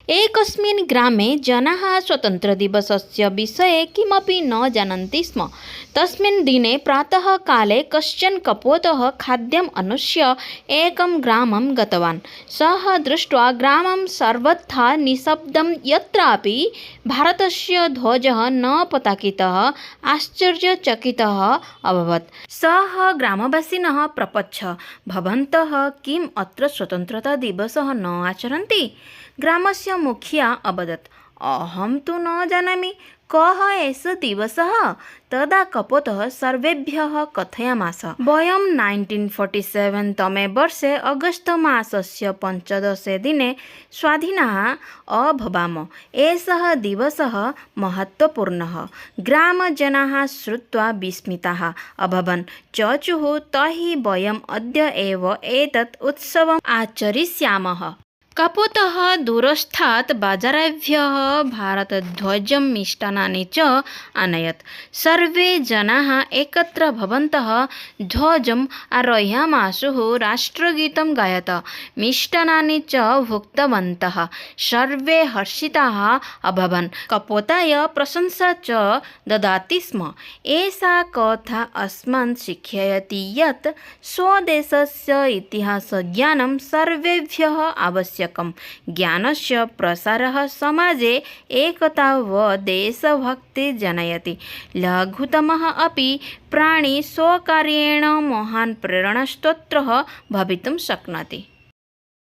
एकस्मिन् ग्रामे जनाः स्वतन्त्रदिवसस्य विषये किमपि न जानन्ति स्म। तस्मिन् दिने प्रातःकाले कश्चन कपोतः खाद्यम् अनुष्य एकं ग्रामं गतवान्। सः दृष्ट्वा ग्रामं सर्वथा निःशब्दं, यत्रापि भारतस्य ध्वजः न पताकितः आश्चर्यचकितः अभवत्। सः ग्रामवासिनः प्रपृच्छ, भवन्तः किम् अत्र स्वतन्त्रतादिवसः न आचरन्ति? ग्रामस्य मुखिया अवदत्, अहं तु न जानामि कः एषः दिवसः। तदा कपोतः सर्वेभ्यः कथयामास, वयं 1947 तमे वर्षे अगस्त मासस्य 15 दिने स्वाधीनाः अभवाम। एषः दिवसः महत्त्वपूर्णः। ग्रामजनाः श्रुत्वा विस्मिताः अभवन्। चचुः, तर्हि वयम् अद्य एव एतत् उत्सवम् आचरिष्यामः। कपोतः दूरस्थात् बाजारेभ्यः भारतध्वजं, मिष्टान्नानि च आनयत्। सर्वे जनाः एकत्र भवन्तः ध्वजम् आरोहयामासुः, राष्ट्रगीतं गायत, मिष्टान्नानि च भुक्तवन्तः। सर्वे हर्षिताः अभवन्। कपोताय प्रशंसा च ददाति स्म। एषा कथा अस्मान् शिक्षयति यत् स्वदेशस्य इतिहासज्ञानं सर्वेभ्यः आवश्यकम्। ज्ञानस्य प्रसारः समाजे एकता व देशभक्ति जनयति। लघुतमः अपि प्राणी स्वकार्येण महान् प्रेरणास्रोतः भवितुं शक्नोति।